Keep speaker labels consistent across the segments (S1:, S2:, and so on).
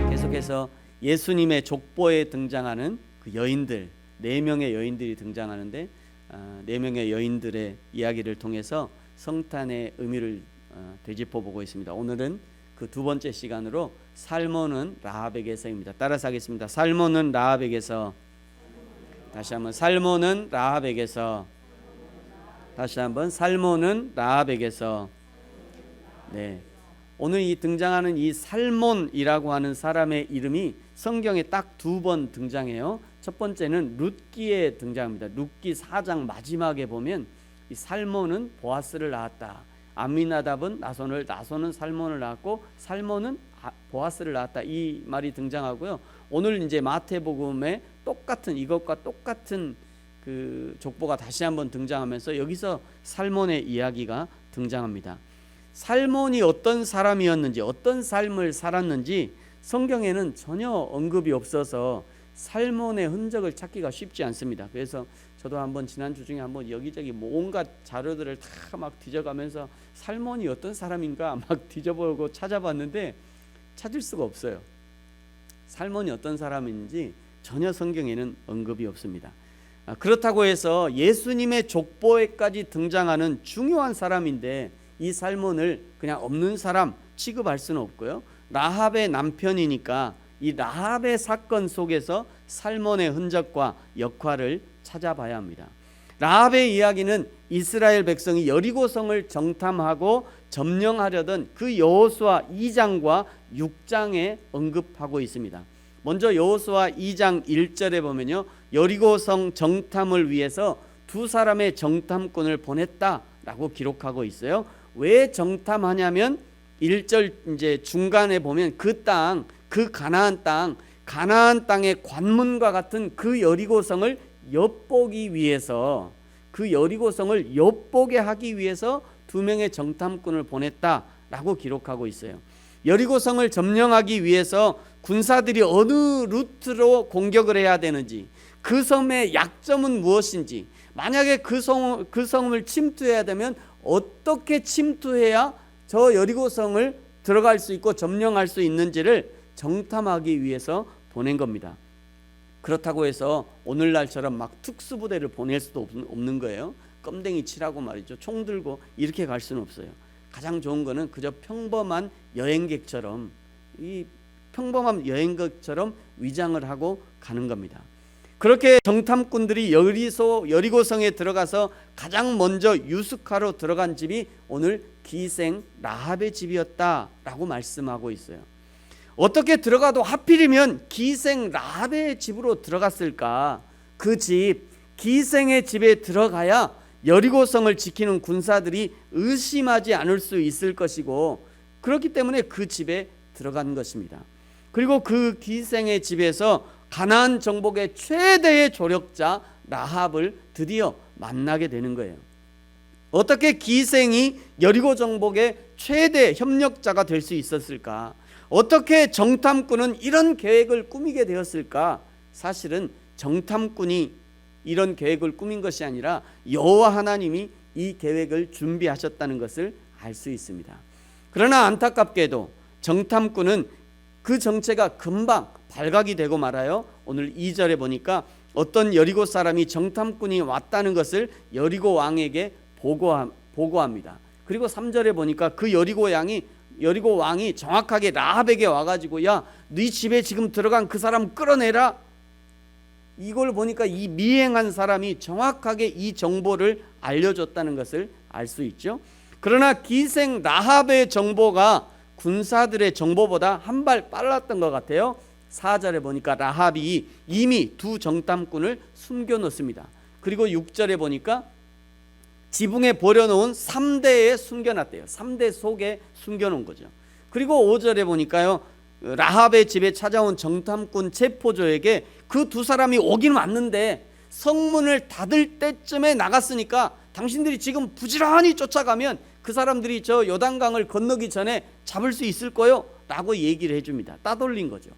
S1: 계속해서 예수님의 족보에 등장하는 그 여인들, 4명의 여인들이 등장하는데 4명의 여인들의 이야기를 통해서 성탄의 의미를 되짚어 보고 있습니다. 오늘은 그 두 번째 시간으로 살모는 라합에게서입니다. 따라서 하겠습니다. 살모는 라합에게서. 다시 한번 살모는 라합에게서. 다시 한번 살모는 라합에게서. 네, 오늘 이 등장하는 이 살몬이라고 하는 사람의 이름이 성경에 딱 2번 등장해요. 첫 번째는 룻기에 등장합니다. 룻기 4장 마지막에 보면 이 살몬은 보아스를 낳았다. 암미나답은 나손을, 나손은 살몬을 낳았고 살몬은 보아스를 낳았다. 이 말이 등장하고요. 오늘 이제 마태복음에 똑같은 이것과 똑같은 그 족보가 다시 한번 등장하면서 여기서 살몬의 이야기가 등장합니다. 살몬이 어떤 사람이었는지, 어떤 삶을 살았는지 성경에는 전혀 언급이 없어서 살몬의 흔적을 찾기가 쉽지 않습니다. 그래서 저도 한번 지난주 중에 한번 여기저기 온갖 자료들을 다 막 뒤져가면서 살몬이 어떤 사람인가 막 뒤져보고 찾아봤는데 찾을 수가 없어요. 살몬이 어떤 사람인지 전혀 성경에는 언급이 없습니다. 그렇다고 해서 예수님의 족보에까지 등장하는 중요한 사람인데 이 살몬을 그냥 없는 사람 취급할 수는 없고요. 라합의 남편이니까 이 라합의 사건 속에서 살몬의 흔적과 역할을 찾아봐야 합니다. 라합의 이야기는 이스라엘 백성이 여리고성을 정탐하고 점령하려던 그 여호수아 2장과 6장에 언급하고 있습니다. 먼저 여호수아 2장 1절에 보면요, 여리고성 정탐을 위해서 2사람의 정탐꾼을 보냈다라고 기록하고 있어요. 왜 정탐하냐면 1절 이제 중간에 보면 그 땅, 그 가나안 땅의 관문과 같은 그 여리고성을 엿보기 위해서, 그 여리고성을 엿보게 하기 위해서 2명의 정탐꾼을 보냈다라고 기록하고 있어요. 여리고성을 점령하기 위해서 군사들이 어느 루트로 공격을 해야 되는지, 그 섬의 약점은 무엇인지, 만약에 그 섬을 침투해야 되면 어떻게 침투해야 저 여리고성을 들어갈 수 있고 점령할 수 있는지를 정탐하기 위해서 보낸 겁니다. 그렇다고 해서 오늘날처럼 막 특수부대를 보낼 수도 없는 거예요. 껌댕이 치라고 말이죠. 총 들고 이렇게 갈 수는 없어요. 가장 좋은 거는 그저 평범한 여행객처럼, 이 평범한 여행객처럼 위장을 하고 가는 겁니다. 그렇게 정탐꾼들이 여리고성에 들어가서 가장 먼저 유숙하러 들어간 집이 오늘 기생 라합의 집이었다라고 말씀하고 있어요. 어떻게 들어가도 하필이면 기생 라합의 집으로 들어갔을까? 그 집, 기생의 집에 들어가야 여리고성을 지키는 군사들이 의심하지 않을 수 있을 것이고, 그렇기 때문에 그 집에 들어간 것입니다. 그리고 그 기생의 집에서 가나안 정복의 최대의 조력자 라합을 드디어 만나게 되는 거예요. 어떻게 기생이 여리고 정복의 최대 협력자가 될 수 있었을까? 어떻게 정탐꾼은 이런 계획을 꾸미게 되었을까? 사실은 정탐꾼이 이런 계획을 꾸민 것이 아니라 여호와 하나님이 이 계획을 준비하셨다는 것을 알 수 있습니다. 그러나 안타깝게도 정탐꾼은 그 정체가 금방 발각이 되고 말아요. 오늘 2절에 보니까 어떤 여리고 사람이 정탐꾼이 왔다는 것을 여리고 왕에게 보고합니다. 그리고 3절에 보니까 그 여리고 왕이 정확하게 라합에게 와가지고, 야, 네 집에 지금 들어간 그 사람 끌어내라. 이걸 보니까 이 미행한 사람이 정확하게 이 정보를 알려줬다는 것을 알 수 있죠. 그러나 기생 라합의 정보가 군사들의 정보보다 한 발 빨랐던 것 같아요. 4절에 보니까 라합이 이미 2 정탐꾼을 숨겨놓습니다. 그리고 6절에 보니까 지붕에 버려놓은 3대에 숨겨놨대요. 3대 속에 숨겨놓은 거죠. 그리고 5절에 보니까요, 라합의 집에 찾아온 정탐꾼 체포조에게 그 2사람이 오긴 왔는데 성문을 닫을 때쯤에 나갔으니까 당신들이 지금 부지런히 쫓아가면 그 사람들이 저 요단강을 건너기 전에 잡을 수 있을 거요 라고 얘기를 해줍니다. 따돌린 거죠.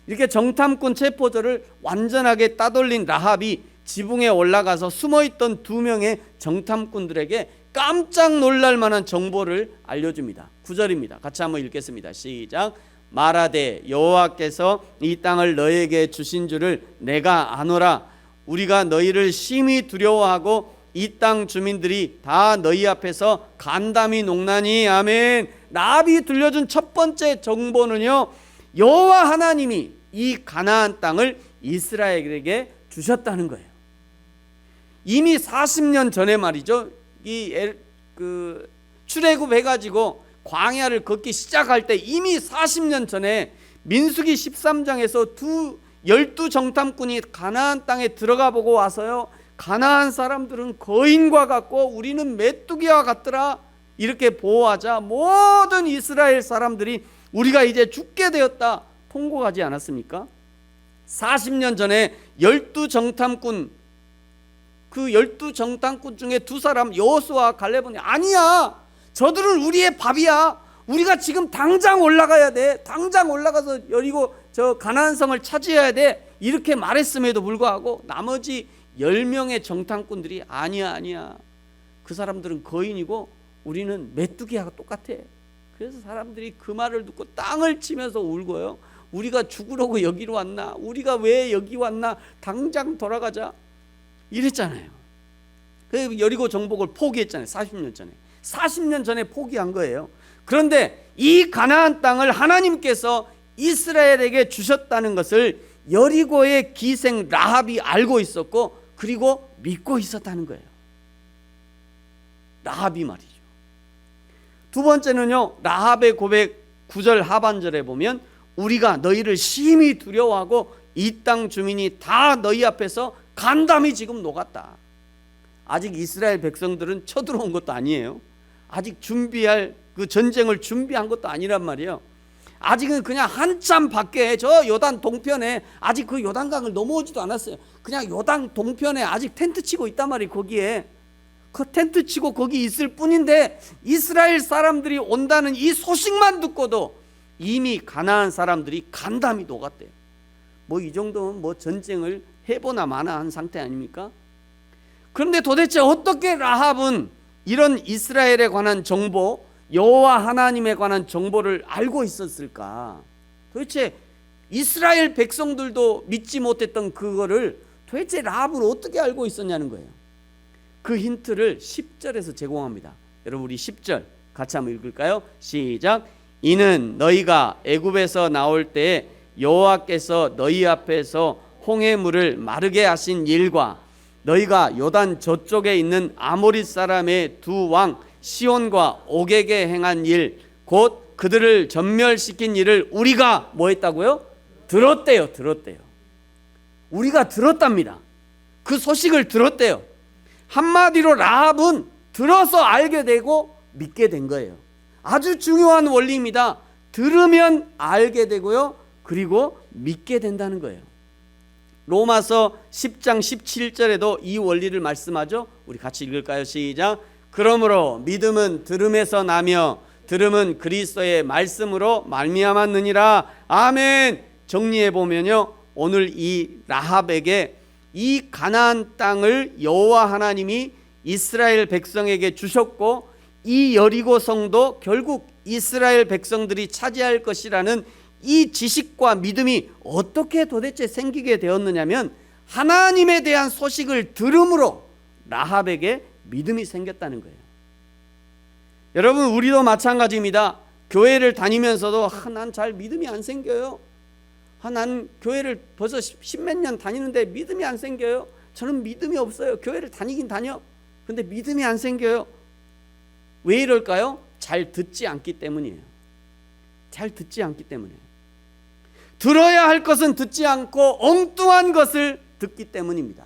S1: 이렇게 정탐꾼 체포조를 완전하게 따돌린 라합이 지붕에 올라가서 숨어있던 2명의 정탐꾼들에게 깜짝 놀랄 만한 정보를 알려줍니다. 9절입니다. 같이 한번 읽겠습니다. 시작. 말하되 여호와께서 이 땅을 너에게 주신 줄을 내가 아노라. 우리가 너희를 심히 두려워하고 이 땅 주민들이 다 너희 앞에서 간담이 녹나니. 아멘. 라합이 들려준 첫 번째 정보는요, 여호와 하나님이 이 가나안 땅을 이스라엘에게 주셨다는 거예요. 이미 40년 전에 말이죠, 출애굽 해가지고 광야를 걷기 시작할 때 이미 40년 전에 민수기 13장에서 12정탐꾼이 가나안 땅에 들어가 보고 와서요, 가나안 사람들은 거인과 같고 우리는 메뚜기와 같더라 이렇게 보호하자 모든 이스라엘 사람들이 우리가 이제 죽게 되었다 통곡하지 않았습니까? 40년 전에 12정탐꾼, 그 12정탐꾼 중에 두 사람 여호수아와 갈렙은 아니야, 저들은 우리의 밥이야, 우리가 지금 당장 올라가야 돼, 당장 올라가서 여리고 저 가나안 성을 차지해야 돼 이렇게 말했음에도 불구하고 나머지 10명의 정탐꾼들이 아니야, 그 사람들은 거인이고 우리는 메뚜기하고 똑같아. 그래서 사람들이 그 말을 듣고 땅을 치면서 울고요, 우리가 죽으려고 여기로 왔나, 우리가 왜 여기 왔나, 당장 돌아가자 이랬잖아요. 그 여리고 정복을 포기했잖아요. 40년 전에 포기한 거예요. 그런데 이 가나안 땅을 하나님께서 이스라엘에게 주셨다는 것을 여리고의 기생 라합이 알고 있었고 그리고 믿고 있었다는 거예요. 라합이 말이죠. 두 번째는요, 라합의 고백 9절 하반절에 보면 우리가 너희를 심히 두려워하고 이 땅 주민이 다 너희 앞에서 간담이 지금 녹았다. 아직 이스라엘 백성들은 쳐들어온 것도 아니에요. 아직 준비할 그 전쟁을 준비한 것도 아니란 말이에요. 아직은 그냥 한참 밖에 저 요단 동편에 아직 그 요단강을 넘어오지도 않았어요. 그냥 요단 동편에 아직 텐트 치고 있단 말이에요. 거기에 그 텐트 치고 거기 있을 뿐인데 이스라엘 사람들이 온다는 이 소식만 듣고도 이미 가나안 사람들이 간담이 녹았대요. 뭐 이 정도면 뭐 전쟁을 해보나 마나 한 상태 아닙니까? 그런데 도대체 어떻게 라합은 이런 이스라엘에 관한 정보, 여호와 하나님에 관한 정보를 알고 있었을까? 도대체 이스라엘 백성들도 믿지 못했던 그거를 도대체 라합은 어떻게 알고 있었냐는 거예요. 그 힌트를 10절에서 제공합니다. 여러분 우리 10절 같이 한번 읽을까요? 시작. 이는 너희가 애굽에서 나올 때 여호와께서 너희 앞에서 홍해 물을 마르게 하신 일과 너희가 요단 저쪽에 있는 아모리 사람의 두 왕 시온과 옥에게 행한 일, 곧 그들을 전멸시킨 일을 우리가 뭐 했다고요? 들었대요. 우리가 들었답니다. 그 소식을 들었대요. 한마디로 라합은 들어서 알게 되고 믿게 된 거예요. 아주 중요한 원리입니다. 들으면 알게 되고요, 그리고 믿게 된다는 거예요. 로마서 10장 17절에도 이 원리를 말씀하죠. 우리 같이 읽을까요? 시작. 그러므로 믿음은 들음에서 나며 들음은 그리스도의 말씀으로 말미암았느니라. 아멘. 정리해 보면요, 오늘 이 라합에게 이 가나안 땅을 여호와 하나님이 이스라엘 백성에게 주셨고 이 여리고 성도 결국 이스라엘 백성들이 차지할 것이라는 이 지식과 믿음이 어떻게 도대체 생기게 되었느냐면 하나님에 대한 소식을 들음으로 라합에게 믿음이 생겼다는 거예요. 여러분 우리도 마찬가지입니다. 교회를 다니면서도 난 잘 믿음이 안 생겨요. 난 교회를 벌써 10몇 년 다니는데 믿음이 안 생겨요. 저는 믿음이 없어요. 교회를 다니긴 다녀. 근데 믿음이 안 생겨요. 왜 이럴까요? 잘 듣지 않기 때문이에요. 잘 듣지 않기 때문에. 들어야 할 것은 듣지 않고 엉뚱한 것을 듣기 때문입니다.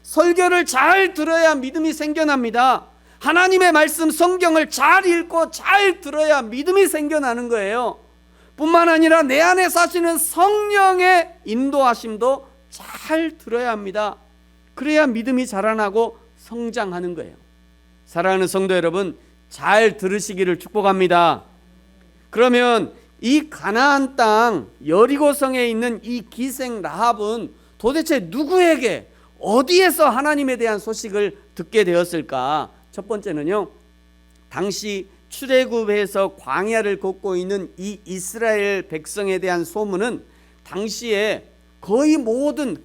S1: 설교를 잘 들어야 믿음이 생겨납니다. 하나님의 말씀 성경을 잘 읽고 잘 들어야 믿음이 생겨나는 거예요. 뿐만 아니라 내 안에 사시는 성령의 인도하심도 잘 들어야 합니다. 그래야 믿음이 자라나고 성장하는 거예요. 사랑하는 성도 여러분, 잘 들으시기를 축복합니다. 그러면 이 가나안 땅 여리고성에 있는 이 기생 라합은 도대체 누구에게 어디에서 하나님에 대한 소식을 듣게 되었을까? 첫 번째는요, 당시 출애굽해서 광야를 걷고 있는 이 이스라엘 백성에 대한 소문은 당시에 거의 모든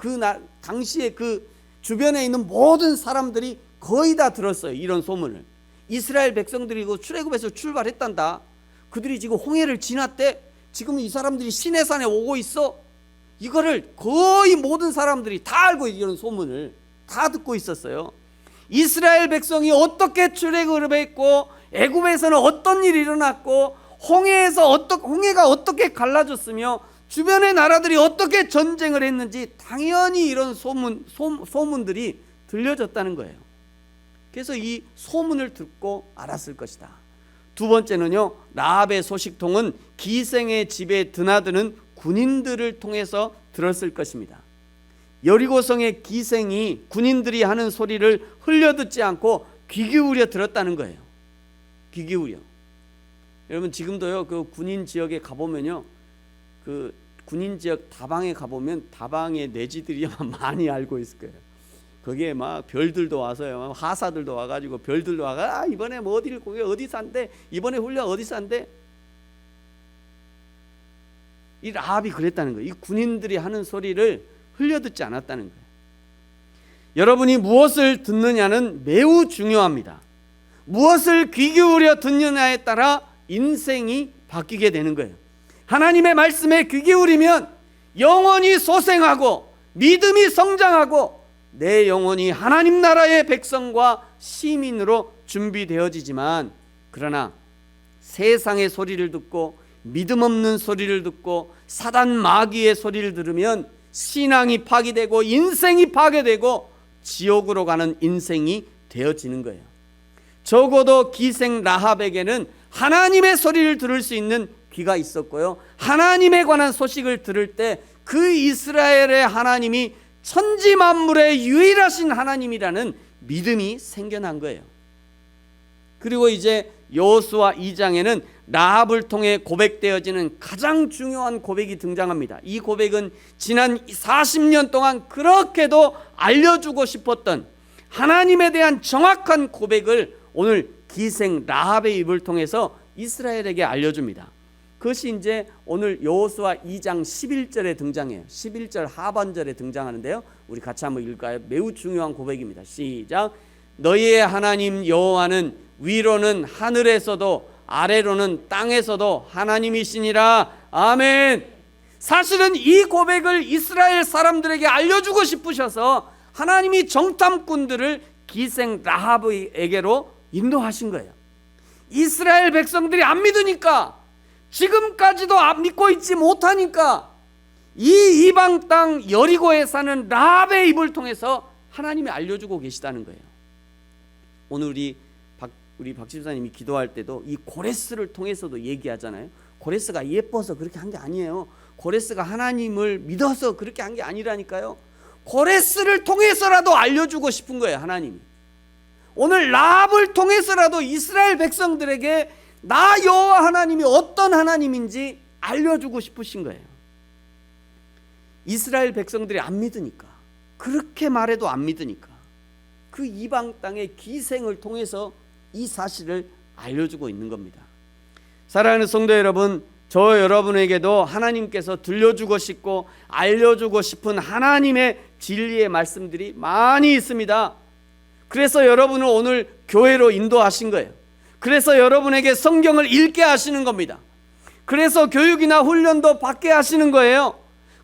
S1: 당시에 그 주변에 있는 모든 사람들이 거의 다 들었어요. 이런 소문을. 이스라엘 백성들이 그 출애굽해서 출발했단다. 그들이 지금 홍해를 지났대. 지금 이 사람들이 시내산에 오고 있어. 이거를 거의 모든 사람들이 다 알고 이런 소문을 다 듣고 있었어요. 이스라엘 백성이 어떻게 출애굽을 했고, 애굽에서는 어떤 일이 일어났고, 홍해가 어떻게 갈라졌으며, 주변의 나라들이 어떻게 전쟁을 했는지 당연히 이런 소문들이 들려졌다는 거예요. 그래서 이 소문을 듣고 알았을 것이다. 두 번째는요, 라합의 소식통은 기생의 집에 드나드는 군인들을 통해서 들었을 것입니다. 여리고성의 기생이 군인들이 하는 소리를 흘려듣지 않고 귀 기울여 들었다는 거예요. 귀 기울여. 여러분 지금도요, 그 군인 지역에 가보면요, 그 군인 지역 다방에 가보면 다방의 내지들이 많이 알고 있을 거예요. 거기에 막 별들도 와서요, 하사들도 와가지고 별들도 와가, 이번에 뭐 어디서 한대, 이번에 훈련 어디서 한대. 이 라합이 그랬다는 거예요. 이 군인들이 하는 소리를 흘려듣지 않았다는 거예요. 여러분이 무엇을 듣느냐는 매우 중요합니다. 무엇을 귀 기울여 듣느냐에 따라 인생이 바뀌게 되는 거예요. 하나님의 말씀에 귀 기울이면 영혼이 소생하고 믿음이 성장하고 내 영혼이 하나님 나라의 백성과 시민으로 준비되어지지만, 그러나 세상의 소리를 듣고 믿음 없는 소리를 듣고 사단 마귀의 소리를 들으면 신앙이 파괴되고 인생이 파괴되고 지옥으로 가는 인생이 되어지는 거예요. 적어도 기생 라합에게는 하나님의 소리를 들을 수 있는 귀가 있었고요, 하나님에 관한 소식을 들을 때 그 이스라엘의 하나님이 천지 만물의 유일하신 하나님이라는 믿음이 생겨난 거예요. 그리고 이제 여호수아 2장에는 라합을 통해 고백되어지는 가장 중요한 고백이 등장합니다. 이 고백은 지난 40년 동안 그렇게도 알려주고 싶었던 하나님에 대한 정확한 고백을 오늘 기생 라합의 입을 통해서 이스라엘에게 알려줍니다. 그것이 이제 오늘 여호수아 2장 11절에 등장해요. 11절 하반절에 등장하는데요, 우리 같이 한번 읽을까요? 매우 중요한 고백입니다. 시작. 너희의 하나님 여호와는 위로는 하늘에서도 아래로는 땅에서도 하나님이시니라. 아멘. 사실은 이 고백을 이스라엘 사람들에게 알려주고 싶으셔서 하나님이 정탐꾼들을 기생 라합에게로 인도하신 거예요. 이스라엘 백성들이 안 믿으니까, 지금까지도 안 믿고 있지 못하니까 이 이방 땅 여리고에 사는 라합의 입을 통해서 하나님이 알려주고 계시다는 거예요. 오늘 우리 박 집사님이 기도할 때도 이 고레스를 통해서도 얘기하잖아요. 고레스가 예뻐서 그렇게 한 게 아니에요. 고레스가 하나님을 믿어서 그렇게 한 게 아니라니까요. 고레스를 통해서라도 알려주고 싶은 거예요, 하나님이. 오늘 라합을 통해서라도 이스라엘 백성들에게 나 여호와 하나님이 어떤 하나님인지 알려주고 싶으신 거예요. 이스라엘 백성들이 안 믿으니까, 그렇게 말해도 안 믿으니까 그 이방 땅의 기생을 통해서 이 사실을 알려주고 있는 겁니다. 사랑하는 성도 여러분, 저 여러분에게도 하나님께서 들려주고 싶고 알려주고 싶은 하나님의 진리의 말씀들이 많이 있습니다. 그래서 여러분을 오늘 교회로 인도하신 거예요. 그래서 여러분에게 성경을 읽게 하시는 겁니다. 그래서 교육이나 훈련도 받게 하시는 거예요.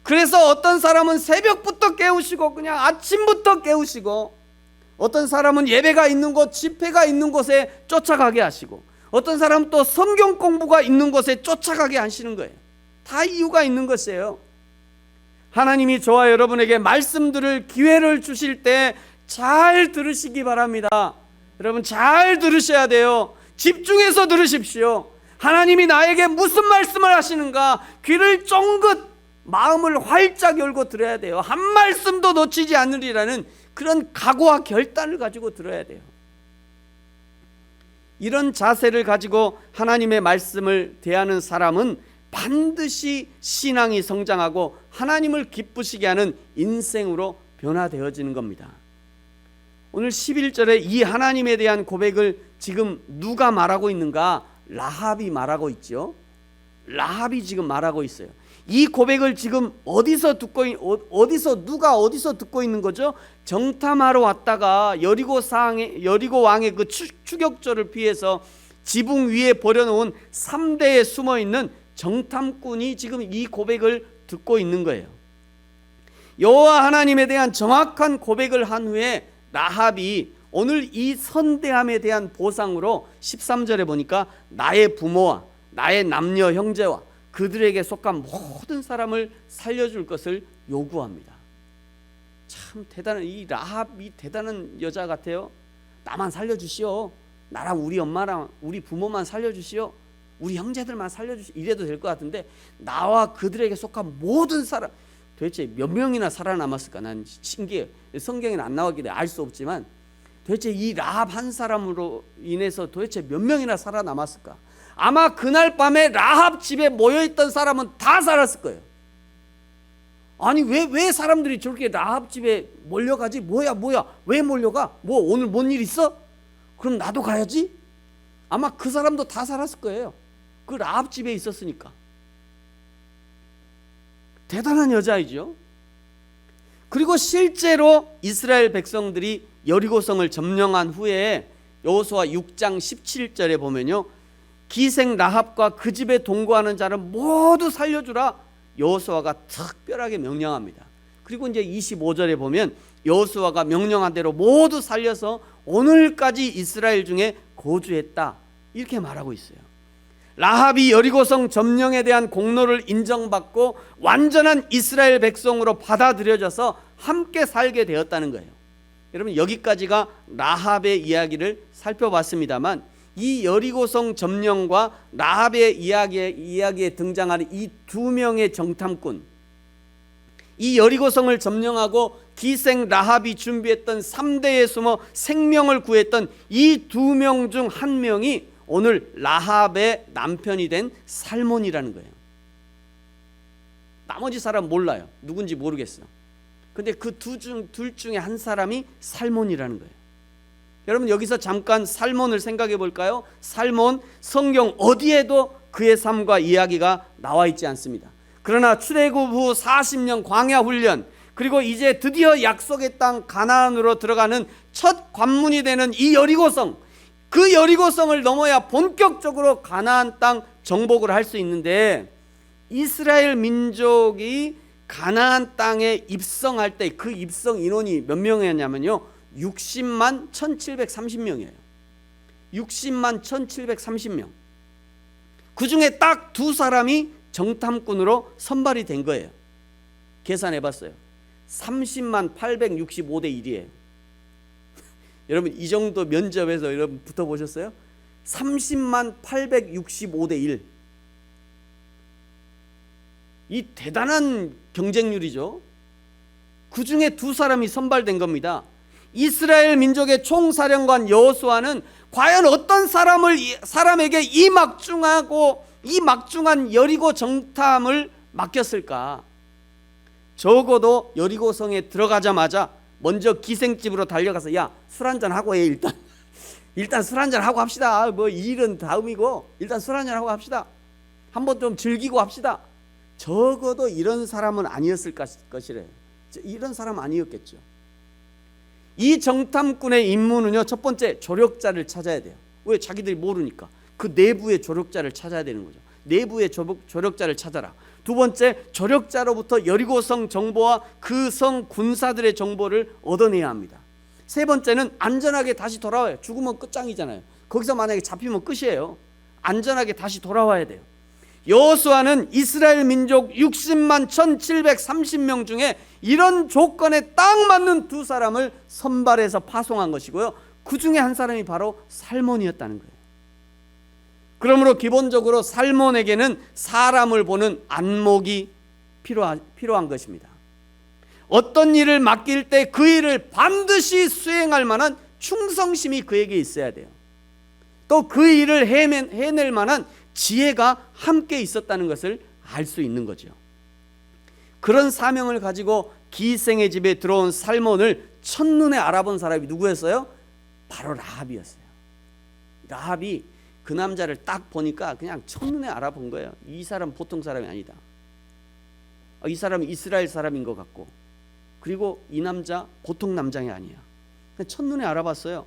S1: 그래서 어떤 사람은 새벽부터 깨우시고 그냥 아침부터 깨우시고, 어떤 사람은 예배가 있는 곳, 집회가 있는 곳에 쫓아가게 하시고, 어떤 사람은 또 성경 공부가 있는 곳에 쫓아가게 하시는 거예요. 다 이유가 있는 것이에요. 하나님이 저와 여러분에게 말씀 들을 기회를 주실 때 잘 들으시기 바랍니다. 여러분 잘 들으셔야 돼요. 집중해서 들으십시오. 하나님이 나에게 무슨 말씀을 하시는가 귀를 쫑긋 마음을 활짝 열고 들어야 돼요. 한 말씀도 놓치지 않으리라는 그런 각오와 결단을 가지고 들어야 돼요. 이런 자세를 가지고 하나님의 말씀을 대하는 사람은 반드시 신앙이 성장하고 하나님을 기쁘시게 하는 인생으로 변화되어지는 겁니다. 오늘 11절에 이 하나님에 대한 고백을 지금 누가 말하고 있는가? 라합이 말하고 있죠. 라합이 지금 말하고 있어요. 이 고백을 지금 누가 어디서 듣고 있는 거죠? 정탐하러 왔다가 여리고 왕의 그 추격조를 피해서 지붕 위에 버려놓은 3대에 숨어 있는 정탐꾼이 지금 이 고백을 듣고 있는 거예요. 여호와 하나님에 대한 정확한 고백을 한 후에 라합이 오늘 이 선대함에 대한 보상으로 13절에 보니까 나의 부모와 나의 남녀 형제와 그들에게 속한 모든 사람을 살려줄 것을 요구합니다. 참 대단한, 이 라합이 대단한 여자 같아요. 나만 살려주시오. 나랑 우리 엄마랑 우리 부모만 살려주시오. 우리 형제들만 살려주시오. 이래도 될 것 같은데 나와 그들에게 속한 모든 사람, 도대체 몇 명이나 살아남았을까? 난 신기해. 성경에는 안 나왔기 때문에 알 수 없지만 도대체 이 라합 한 사람으로 인해서 도대체 몇 명이나 살아남았을까? 아마 그날 밤에 라합 집에 모여있던 사람은 다 살았을 거예요. 아니 왜 사람들이 저렇게 라합 집에 몰려가지? 뭐야 왜 몰려가? 뭐 오늘 뭔 일 있어? 그럼 나도 가야지? 아마 그 사람도 다 살았을 거예요. 그 라합 집에 있었으니까. 대단한 여자이죠. 그리고 실제로 이스라엘 백성들이 여리고성을 점령한 후에 여호수아 6장 17절에 보면요, 기생 라합과 그 집에 동거하는 자를 모두 살려주라 여호수아가 특별하게 명령합니다. 그리고 이제 25절에 보면 여호수아가 명령한 대로 모두 살려서 오늘까지 이스라엘 중에 거주했다 이렇게 말하고 있어요. 라합이 여리고성 점령에 대한 공로를 인정받고 완전한 이스라엘 백성으로 받아들여져서 함께 살게 되었다는 거예요. 여러분, 여기까지가 라합의 이야기를 살펴봤습니다만 이 여리고성 점령과 라합의 이야기에 등장하는 이 두 명의 정탐꾼, 이 여리고성을 점령하고 기생 라합이 준비했던 3대에 숨어 생명을 구했던 이 두 명 중 한 명이 오늘 라합의 남편이 된 살몬이라는 거예요. 나머지 사람 몰라요. 누군지 모르겠어. 근데 그 둘 중에 한 사람이 살몬이라는 거예요. 여러분, 여기서 잠깐 살몬을 생각해 볼까요? 살몬, 성경 어디에도 그의 삶과 이야기가 나와 있지 않습니다. 그러나 출애굽 후 40년 광야 훈련, 그리고 이제 드디어 약속의 땅 가나안으로 들어가는 첫 관문이 되는 이 여리고성, 그 여리고성을 넘어야 본격적으로 가나안 땅 정복을 할 수 있는데, 이스라엘 민족이 가나안 땅에 입성할 때 그 입성 인원이 몇 명이었냐면요, 60만 1730명이에요. 60만 1730명. 그 중에 딱 두 사람이 정탐꾼으로 선발이 된 거예요. 계산해 봤어요. 30만 865대 1이에요. 여러분, 이 정도 면접에서 여러분 붙어보셨어요? 30만 865대 1. 이 대단한 경쟁률이죠. 그 중에 두 사람이 선발된 겁니다. 이스라엘 민족의 총사령관 여호수아는 과연 어떤 사람에게 이 막중한 여리고 정탐을 맡겼을까? 적어도 여리고성에 들어가자마자 먼저 기생집으로 달려가서 야, 술 한잔 하고 해. 일단 술 한잔 하고 합시다. 뭐 일은 다음이고 일단 술 한잔 하고 합시다. 한번 좀 즐기고 합시다. 적어도 이런 사람은 아니었을 것이래요. 이런 사람 아니었겠죠. 이 정탐꾼의 임무는요, 첫 번째, 조력자를 찾아야 돼요. 왜? 자기들이 모르니까. 그 내부의 조력자를 찾아야 되는 거죠. 내부의 조력자를 찾아라. 두 번째, 조력자로부터 여리고성 정보와 그 성 군사들의 정보를 얻어내야 합니다. 세 번째는 안전하게 다시 돌아와요. 죽으면 끝장이잖아요. 거기서 만약에 잡히면 끝이에요. 안전하게 다시 돌아와야 돼요. 여호수아는 이스라엘 민족 60만 1730명 중에 이런 조건에 딱 맞는 두 사람을 선발해서 파송한 것이고요, 그 중에 한 사람이 바로 살몬이었다는 거예요. 그러므로 기본적으로 살몬에게는 사람을 보는 안목이 필요한 것입니다. 어떤 일을 맡길 때 그 일을 반드시 수행할 만한 충성심이 그에게 있어야 돼요. 또 그 일을 해낼 만한 지혜가 함께 있었다는 것을 알 수 있는 거죠. 그런 사명을 가지고 기생의 집에 들어온 살몬을 첫눈에 알아본 사람이 누구였어요? 바로 라합이었어요. 라합이 그 남자를 딱 보니까 그냥 첫눈에 알아본 거예요. 이 사람 보통 사람이 아니다. 이 사람은 이스라엘 사람인 것 같고, 그리고 이 남자 보통 남장이 아니야. 첫눈에 알아봤어요.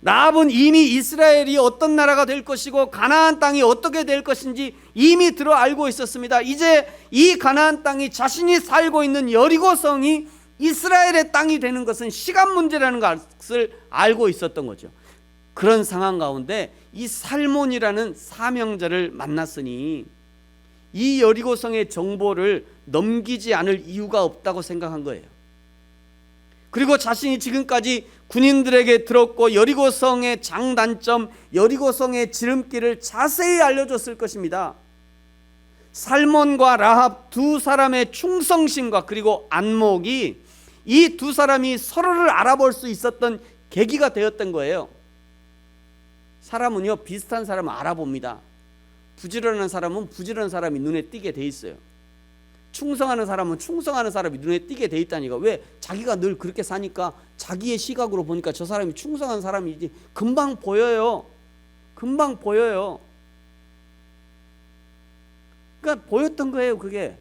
S1: 라합은 이미 이스라엘이 어떤 나라가 될 것이고 가나안 땅이 어떻게 될 것인지 이미 들어 알고 있었습니다. 이제 이 가나안 땅이 자신이 살고 있는 여리고성이 이스라엘의 땅이 되는 것은 시간 문제라는 것을 알고 있었던 거죠. 그런 상황 가운데 이 살몬이라는 사명자를 만났으니 이 여리고성의 정보를 넘기지 않을 이유가 없다고 생각한 거예요. 그리고 자신이 지금까지 군인들에게 들었고 여리고성의 장단점, 여리고성의 지름길을 자세히 알려줬을 것입니다. 살몬과 라합 두 사람의 충성심과 그리고 안목이 이 두 사람이 서로를 알아볼 수 있었던 계기가 되었던 거예요. 사람은요, 비슷한 사람을 알아봅니다. 부지런한 사람은 부지런한 사람이 눈에 띄게 돼 있어요. 충성하는 사람은 충성하는 사람이 눈에 띄게 돼 있다니까. 왜? 자기가 늘 그렇게 사니까 자기의 시각으로 보니까 저 사람이 충성한 사람이지. 금방 보여요. 금방 보여요. 그러니까 보였던 거예요, 그게.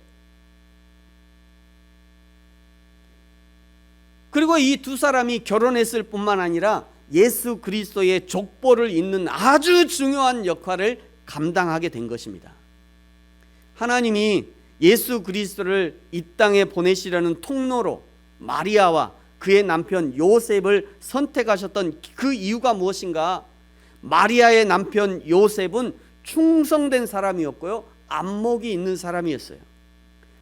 S1: 그리고 이 두 사람이 결혼했을 뿐만 아니라 예수 그리스도의 족보를 잇는 아주 중요한 역할을 감당하게 된 것입니다. 하나님이 예수 그리스도를 이 땅에 보내시려는 통로로 마리아와 그의 남편 요셉을 선택하셨던 그 이유가 무엇인가? 마리아의 남편 요셉은 충성된 사람이었고요, 안목이 있는 사람이었어요.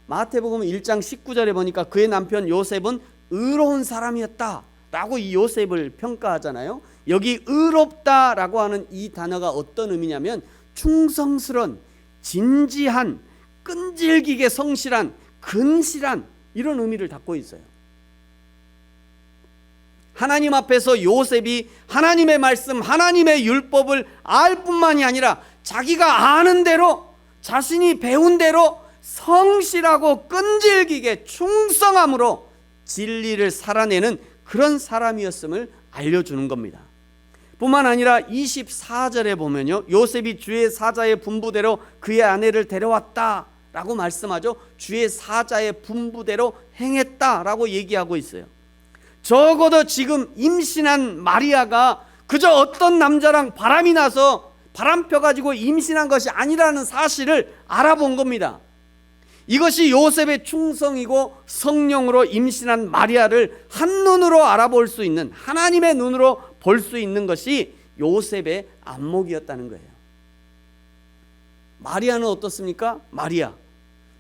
S1: 마태복음 1장 19절에 보니까 그의 남편 요셉은 의로운 사람이었다 라고 이 요셉을 평가하잖아요. 여기 의롭다라고 하는 이 단어가 어떤 의미냐면 충성스런, 진지한, 끈질기게 성실한, 근실한, 이런 의미를 담고 있어요. 하나님 앞에서 요셉이 하나님의 말씀, 하나님의 율법을 알 뿐만이 아니라 자기가 아는 대로, 자신이 배운 대로 성실하고 끈질기게 충성함으로 진리를 살아내는 그런 사람이었음을 알려주는 겁니다. 뿐만 아니라 24절에 보면요, 요셉이 주의 사자의 분부대로 그의 아내를 데려왔다 라고 말씀하죠. 주의 사자의 분부대로 행했다라고 얘기하고 있어요. 적어도 지금 임신한 마리아가 그저 어떤 남자랑 바람이 나서 바람 펴가지고 임신한 것이 아니라는 사실을 알아본 겁니다. 이것이 요셉의 충성이고 성령으로 임신한 마리아를 한눈으로 알아볼 수 있는, 하나님의 눈으로 볼 수 있는 것이 요셉의 안목이었다는 거예요. 마리아는 어떻습니까? 마리아,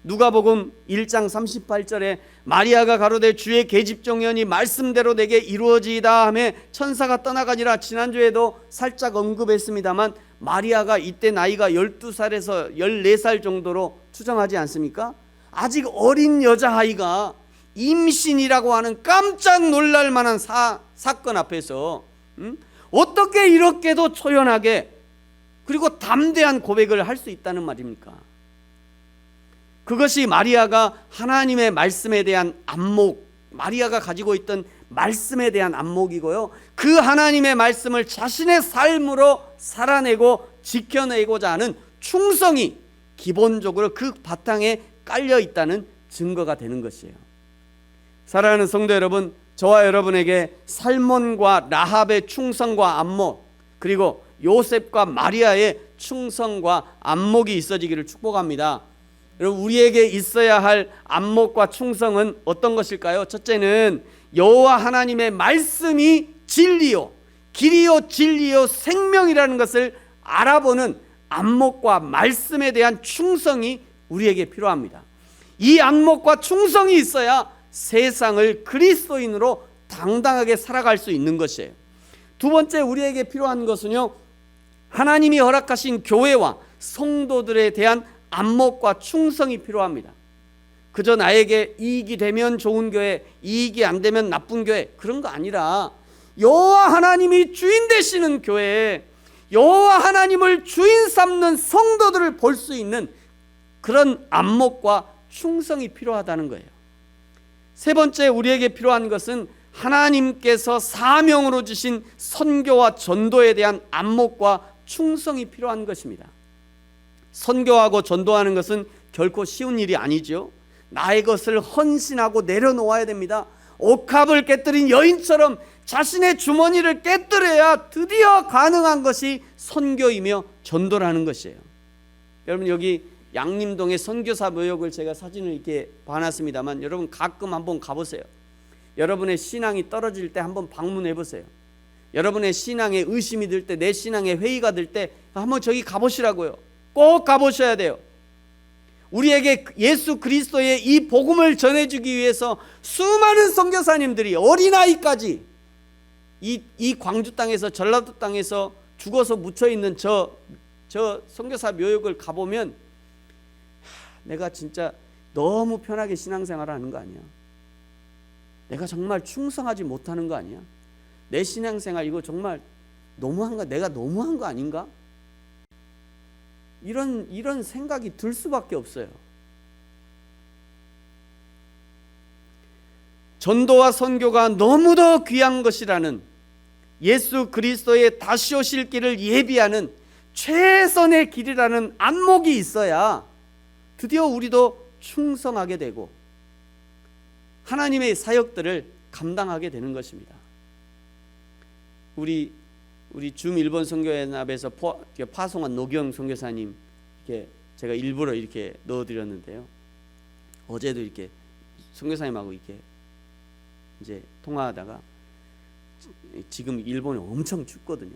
S1: 누가복음 1장 38절에 마리아가 가로되 주의 계집종이오니 말씀대로 내게 이루어지이다 하며 천사가 떠나가니라. 지난주에도 살짝 언급했습니다만 마리아가 이때 나이가 12살에서 14살 정도로 추정하지 않습니까? 아직 어린 여자아이가 임신이라고 하는 깜짝 놀랄 만한 사건 앞에서 어떻게 이렇게도 초연하게 그리고 담대한 고백을 할 수 있다는 말입니까? 그것이 마리아가 하나님의 말씀에 대한 안목, 마리아가 가지고 있던 말씀에 대한 안목이고요, 그 하나님의 말씀을 자신의 삶으로 살아내고 지켜내고자 하는 충성이 기본적으로 그 바탕에 깔려 있다는 증거가 되는 것이에요. 사랑하는 성도 여러분, 저와 여러분에게 살몬과 라합의 충성과 안목, 그리고 요셉과 마리아의 충성과 안목이 있어지기를 축복합니다. 여러분, 우리에게 있어야 할 안목과 충성은 어떤 것일까요? 첫째는 여호와 하나님의 말씀이 진리요 길이요 진리요 생명이라는 것을 알아보는 안목과 말씀에 대한 충성이 우리에게 필요합니다. 이 안목과 충성이 있어야 세상을 그리스도인으로 당당하게 살아갈 수 있는 것이에요. 두 번째, 우리에게 필요한 것은요, 하나님이 허락하신 교회와 성도들에 대한 안목과 충성이 필요합니다. 그저 나에게 이익이 되면 좋은 교회, 이익이 안 되면 나쁜 교회, 그런 거 아니라 여호와 하나님이 주인 되시는 교회에 여호와 하나님을 주인 삼는 성도들을 볼 수 있는 그런 안목과 충성이 필요하다는 거예요. 세 번째, 우리에게 필요한 것은 하나님께서 사명으로 주신 선교와 전도에 대한 안목과 충성이 필요한 것입니다. 선교하고 전도하는 것은 결코 쉬운 일이 아니죠. 나의 것을 헌신하고 내려놓아야 됩니다. 옥합을 깨뜨린 여인처럼 자신의 주머니를 깨뜨려야 드디어 가능한 것이 선교이며 전도라는 것이에요. 여러분, 여기 양림동의 선교사 묘역을 제가 사진을 이렇게 봐놨습니다만, 여러분 가끔 한번 가보세요. 여러분의 신앙이 떨어질 때 한번 방문해 보세요. 여러분의 신앙에 의심이 들 때, 내 신앙에 회의가 들 때 한번 저기 가보시라고요. 꼭 가보셔야 돼요. 우리에게 예수 그리스도의 이 복음을 전해주기 위해서 수많은 선교사님들이 어린아이까지 이 광주 땅에서, 전라도 땅에서 죽어서 묻혀있는 저 선교사 묘역을 가보면 내가 진짜 너무 편하게 신앙생활을 하는 거 아니야? 내가 정말 충성하지 못하는 거 아니야? 내 신앙생활 이거 정말 너무한가? 내가 너무한 거 아닌가? 이런 생각이 들 수밖에 없어요. 전도와 선교가 너무도 귀한 것이라는, 예수 그리스도의 다시 오실 길을 예비하는 최선의 길이라는 안목이 있어야 드디어 우리도 충성하게 되고 하나님의 사역들을 감당하게 되는 것입니다. 우리 줌 일본 선교연합에서 파송한 노경 선교사님, 이렇게 제가 일부러 이렇게 넣어드렸는데요. 어제도 이렇게 선교사님하고 이렇게 이제 통화하다가, 지금 일본이 엄청 춥거든요.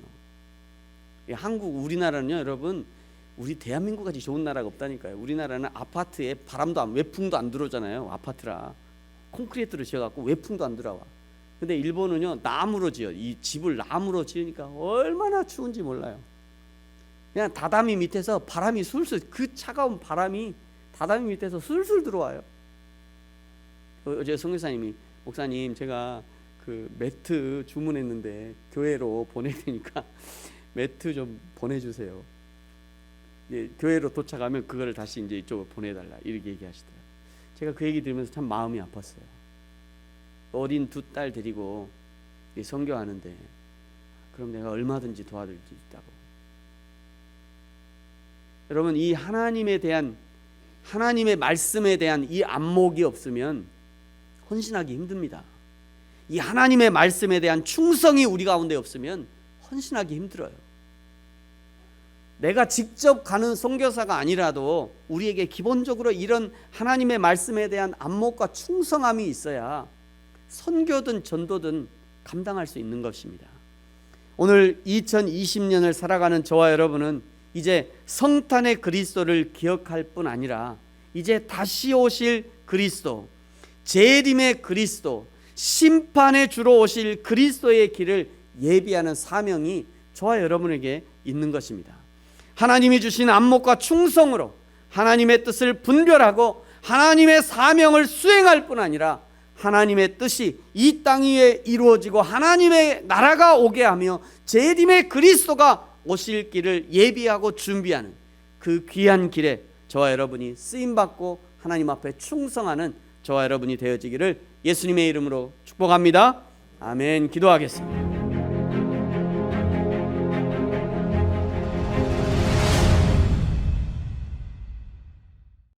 S1: 한국, 우리나라는요, 여러분, 우리 대한민국같이 좋은 나라가 없다니까요. 우리나라는 아파트에 외풍도 안 들어오잖아요. 아파트라 콘크리트로 지어갖고 외풍도 안 들어와. 근데 일본은요, 나무로 지어, 이 집을 나무로 지으니까 얼마나 추운지 몰라요. 그냥 다다미 밑에서 바람이 술술, 그 차가운 바람이 다다미 밑에서 술술 들어와요. 어제 선교사님이, 목사님 제가 그 매트 주문했는데 교회로 보낼 테니까 매트 좀 보내주세요. 예, 교회로 도착하면 그거를 다시 이제 이쪽으로 보내달라, 이렇게 얘기하시더라고요. 제가 그 얘기 들으면서 참 마음이 아팠어요. 어린 두 딸 데리고 선교하는데 그럼 내가 얼마든지 도와줄 수 있다고. 여러분, 이 하나님에 대한, 하나님의 말씀에 대한 이 안목이 없으면 헌신하기 힘듭니다. 이 하나님의 말씀에 대한 충성이 우리 가운데 없으면 헌신하기 힘들어요. 내가 직접 가는 선교사가 아니라도 우리에게 기본적으로 이런 하나님의 말씀에 대한 안목과 충성함이 있어야 선교든 전도든 감당할 수 있는 것입니다. 오늘 2020년을 살아가는 저와 여러분은 이제 성탄의 그리스도를 기억할 뿐 아니라 이제 다시 오실 그리스도, 재림의 그리스도, 심판의 주로 오실 그리스도의 길을 예비하는 사명이 저와 여러분에게 있는 것입니다. 하나님이 주신 안목과 충성으로 하나님의 뜻을 분별하고 하나님의 사명을 수행할 뿐 아니라 하나님의 뜻이 이 땅 위에 이루어지고 하나님의 나라가 오게 하며 재림의 그리스도가 오실 길을 예비하고 준비하는 그 귀한 길에 저와 여러분이 쓰임받고 하나님 앞에 충성하는 저와 여러분이 되어지기를 예수님의 이름으로 축복합니다. 아멘. 기도하겠습니다.